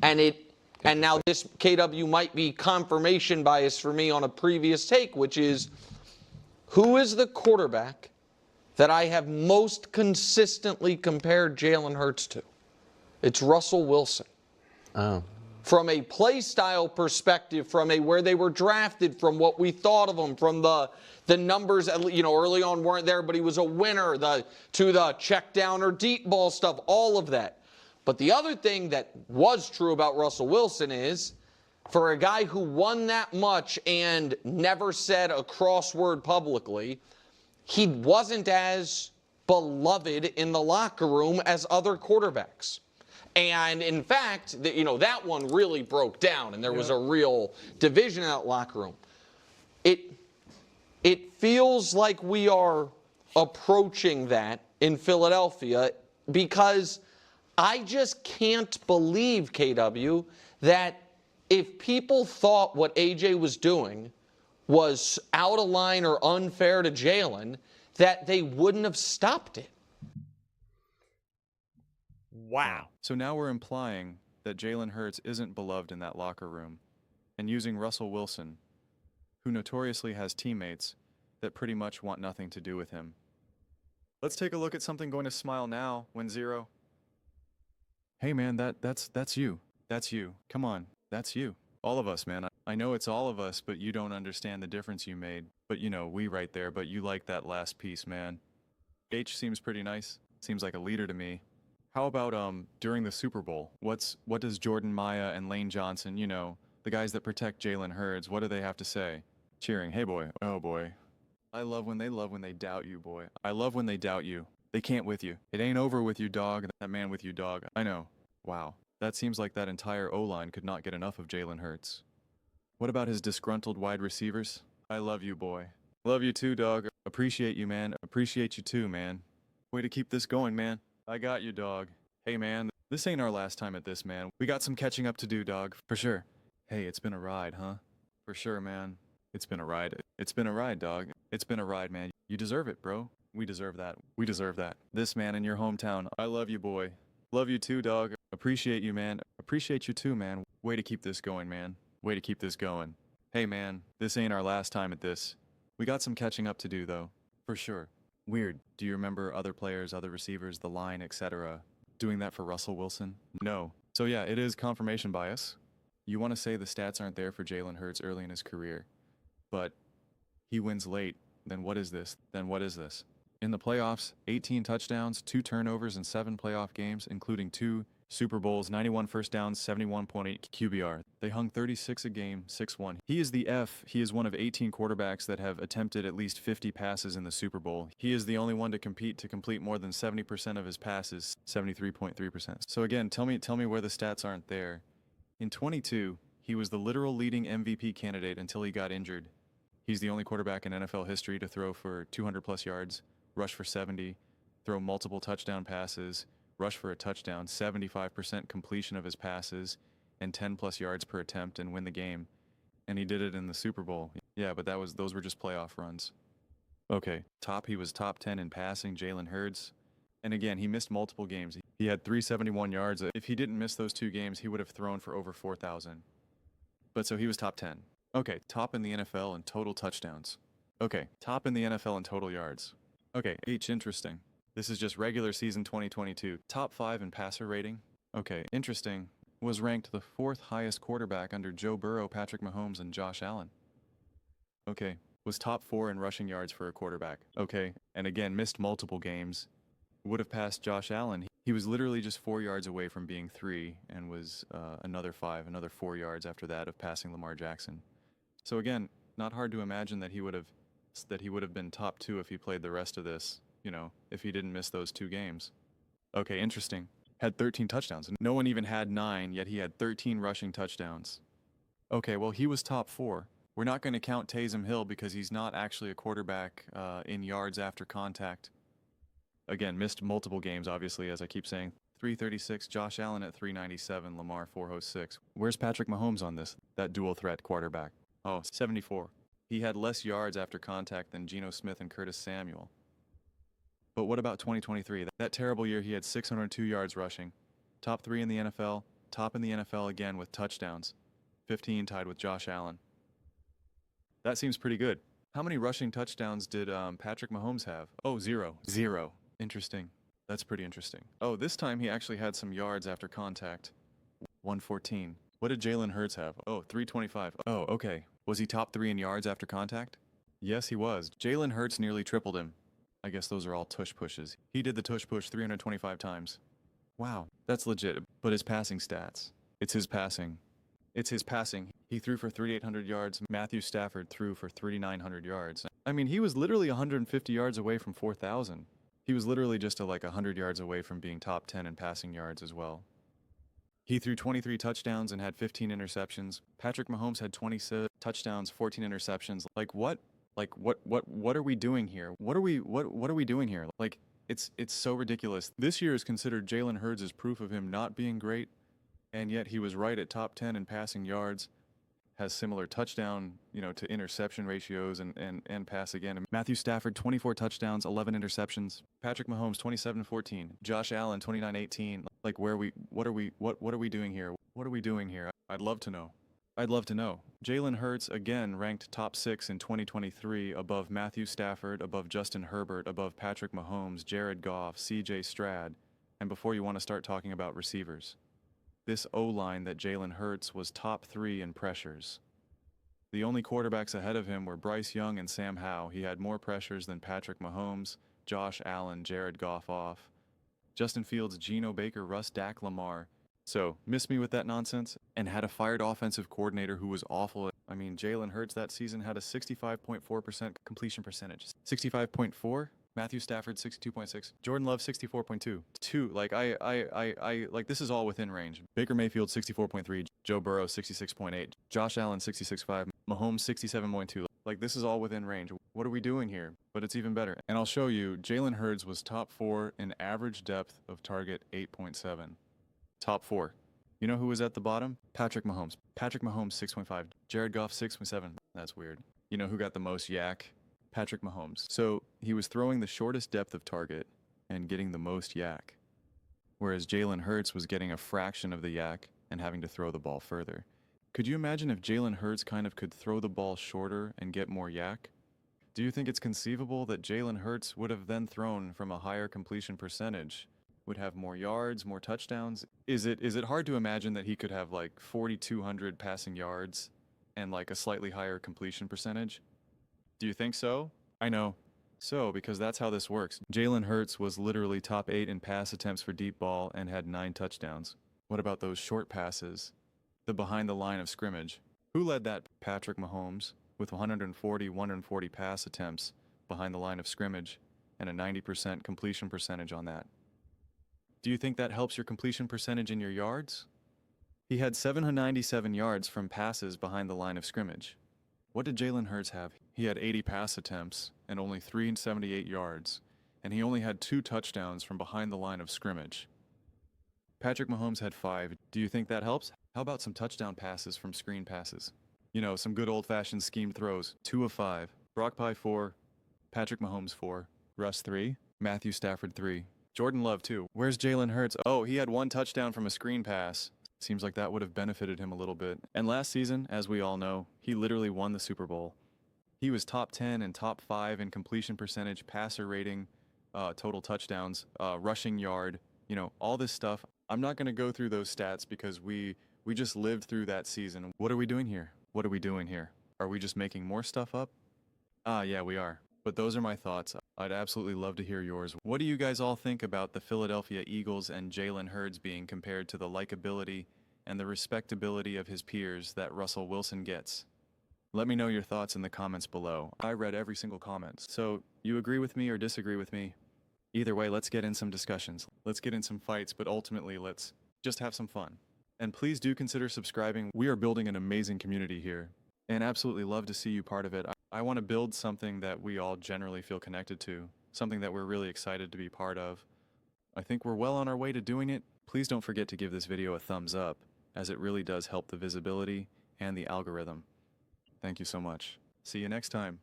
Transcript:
And now this, KW, might be confirmation bias for me on a previous take, which is, who is the quarterback that I have most consistently compared Jalen Hurts to? It's Russell Wilson. Oh. From a play style perspective, from a where they were drafted, from what we thought of them, from the numbers, early on weren't there, but he was a winner, to the check down or deep ball stuff, all of that. But the other thing that was true about Russell Wilson is, for a guy who won that much and never said a crossword publicly, he wasn't as beloved in the locker room as other quarterbacks. And in fact, that one really broke down, and there was a real division in that locker room. It feels like we are approaching that in Philadelphia, because I just can't believe, KW, that if people thought what AJ was doing was out of line or unfair to Jalen, that they wouldn't have stopped it. Wow. So now we're implying that Jalen Hurts isn't beloved in that locker room, and using Russell Wilson, who notoriously has teammates that pretty much want nothing to do with him. Let's take a look at something going to smile now, 1-0. Hey man, that's you. That's you. Come on, that's you. All of us, man. I know it's all of us, but you don't understand the difference you made. But we right there, but you like that last piece, man. H seems pretty nice. Seems like a leader to me. How about during the Super Bowl? What does Jordan Maya and Lane Johnson, the guys that protect Jalen Hurts, what do they have to say? Cheering, hey boy, oh boy. I love when they doubt you, boy. I love when they doubt you. They can't with you. It ain't over with you, dog. That man with you, dog. I know. Wow. That seems like that entire O-line could not get enough of Jalen Hurts. What about his disgruntled wide receivers? I love you, boy. Love you too, dog. Appreciate you, man. Appreciate you too, man. Way to keep this going, man. I got you, dog. Hey, man. This ain't our last time at this, man. We got some catching up to do, dog. For sure. Hey, it's been a ride, huh? For sure, man. It's been a ride. It's been a ride, dog. It's been a ride, man. You deserve it, bro. We deserve that. We deserve that. This man in your hometown. I love you, boy. Love you too, dog. Appreciate you, man. Appreciate you too, man. Way to keep this going, man. Way to keep this going. Hey, man. This ain't our last time at this. We got some catching up to do, though. For sure. Weird. Do you remember other players, other receivers, the line, etc., doing that for Russell Wilson? No. So yeah, it is confirmation bias. You want to say the stats aren't there for Jalen Hurts early in his career, but he wins late. Then what is this? Then what is this? In the playoffs, 18 touchdowns, 2 turnovers in 7 playoff games, including 2 Super Bowls, 91 first downs, 71.8 QBR. They hung 36 a game, 6-1. He is the F. He is one of 18 quarterbacks that have attempted at least 50 passes in the Super Bowl. He is the only one to complete more than 70% of his passes, 73.3%. So again, tell me where the stats aren't there. In 22, he was the literal leading MVP candidate until he got injured. He's the only quarterback in NFL history to throw for 200 plus yards, rush for 70, throw multiple touchdown passes, rush for a touchdown, 75% completion of his passes, and 10 plus yards per attempt, and win the game. And he did it in the Super Bowl. Yeah, but those were just playoff runs. Okay, he was top 10 in passing, Jalen Hurts. And again, he missed multiple games. He had 371 yards. If he didn't miss those 2 games, he would have thrown for over 4,000. But so he was top 10. Okay, top in the NFL in total touchdowns. Okay, top in the NFL in total yards. Okay, interesting. This is just regular season 2022. Top 5 in passer rating. Okay, interesting. Was ranked the 4th highest quarterback under Joe Burrow, Patrick Mahomes, and Josh Allen. Okay, was top 4 in rushing yards for a quarterback. Okay, and again, missed multiple games. Would have passed Josh Allen. He was literally just 4 yards away from being 3, and was another 4 yards after that of passing Lamar Jackson. So again, not hard to imagine that he would have been top 2 if he played the rest of this, if he didn't miss those 2 games. Okay, interesting. Had 13 touchdowns. No one even had 9, yet he had 13 rushing touchdowns. Okay, well, he was top 4. We're not going to count Taysom Hill because he's not actually a quarterback in yards after contact. Again, missed multiple games, obviously, as I keep saying. 336, Josh Allen at 397, Lamar 406. Where's Patrick Mahomes on this? That dual threat quarterback. Oh, 74. He had less yards after contact than Geno Smith and Curtis Samuel. But what about 2023? That terrible year, he had 602 yards rushing. Top 3 in the NFL, top in the NFL again with touchdowns. 15 tied with Josh Allen. That seems pretty good. How many rushing touchdowns did Patrick Mahomes have? Oh, 0. 0. Interesting. That's pretty interesting. Oh, this time he actually had some yards after contact. 114. What did Jalen Hurts have? Oh, 325. Oh, okay. Was he top 3 in yards after contact? Yes, he was. Jalen Hurts nearly tripled him. I guess those are all tush pushes. He did the tush push 325 times. Wow, that's legit. But his passing stats. It's his passing. It's his passing. He threw for 3,800 yards. Matthew Stafford threw for 3,900 yards. I mean, he was literally 150 yards away from 4,000. He was literally just like 100 yards away from being top 10 in passing yards as well. He threw 23 touchdowns and had 15 interceptions. Patrick Mahomes had 20 touchdowns, 14 interceptions. Like what? Like what are we doing here? What are we doing here? Like it's so ridiculous. This year is considered Jalen Hurts as proof of him not being great, and yet he was right at top 10 in passing yards. Has similar touchdown, to interception ratios and pass again. And Matthew Stafford, 24 touchdowns, 11 interceptions. Patrick Mahomes, 27-14. Josh Allen, 29-18. Like what are we doing here? What are we doing here? I'd love to know. I'd love to know. Jalen Hurts again ranked top 6 in 2023, above Matthew Stafford, above Justin Herbert, above Patrick Mahomes, Jared Goff, CJ Stroud, and before you want to start talking about receivers. This O-line that Jalen Hurts was top 3 in pressures. The only quarterbacks ahead of him were Bryce Young and Sam Howell. He had more pressures than Patrick Mahomes, Josh Allen, Jared Goff off, Justin Fields, Geno Baker, Russ, Dak, Lamar. So, miss me with that nonsense, and had a fired offensive coordinator who was awful. I mean, Jalen Hurts that season had a 65.4% completion percentage. 65.4? Matthew Stafford, 62.6. Jordan Love, 64.2. Like, this is all within range. Baker Mayfield, 64.3. Joe Burrow, 66.8. Josh Allen, 66.5. Mahomes, 67.2. Like, this is all within range. What are we doing here? But it's even better. And I'll show you, Jalen Hurts was top 4 in average depth of target, 8.7. Top 4. You know who was at the bottom? Patrick Mahomes. Patrick Mahomes, 6.5. Jared Goff, 6.7. That's weird. You know who got the most yak? Patrick Mahomes. So he was throwing the shortest depth of target and getting the most yak, whereas Jalen Hurts was getting a fraction of the yak and having to throw the ball further. Could you imagine if Jalen Hurts kind of could throw the ball shorter and get more yak? Do you think it's conceivable that Jalen Hurts would have then thrown from a higher completion percentage, would have more yards, more touchdowns? Is it hard to imagine that he could have like 4,200 passing yards and like a slightly higher completion percentage? Do you think so? I know. So, because that's how this works. Jalen Hurts was literally top 8 in pass attempts for deep ball and had 9 touchdowns. What about those short passes? The behind the line of scrimmage. Who led that? Patrick Mahomes, with 140 pass attempts behind the line of scrimmage and a 90% completion percentage on that. Do you think that helps your completion percentage in your yards? He had 797 yards from passes behind the line of scrimmage. What did Jalen Hurts have? He had 80 pass attempts and only 378 yards, and he only had 2 touchdowns from behind the line of scrimmage. Patrick Mahomes had 5. Do you think that helps? How about some touchdown passes from screen passes? Some good old-fashioned schemed throws. 2 of 5. Brock Pye 4. Patrick Mahomes 4. Russ 3. Matthew Stafford 3. Jordan Love 2. Where's Jalen Hurts? Oh, he had 1 touchdown from a screen pass. Seems like that would have benefited him a little bit. And last season, as we all know, he literally won the Super Bowl. He was top 10 and top 5 in completion percentage, passer rating, total touchdowns, rushing yard, all this stuff. I'm not going to go through those stats because we just lived through that season. What are we doing here? What are we doing here? Are we just making more stuff up? Yeah, we are. But those are my thoughts. I'd absolutely love to hear yours. What do you guys all think about the Philadelphia Eagles and Jalen Hurts being compared to the likability and the respectability of his peers that Russell Wilson gets? Let me know your thoughts in the comments below. I read every single comment. So, you agree with me or disagree with me? Either way, let's get in some discussions. Let's get in some fights, but ultimately, let's just have some fun. And please do consider subscribing. We are building an amazing community here, and absolutely love to see you part of it. I want to build something that we all generally feel connected to, something that we're really excited to be part of. I think we're well on our way to doing it. Please don't forget to give this video a thumbs up, as it really does help the visibility and the algorithm. Thank you so much. See you next time.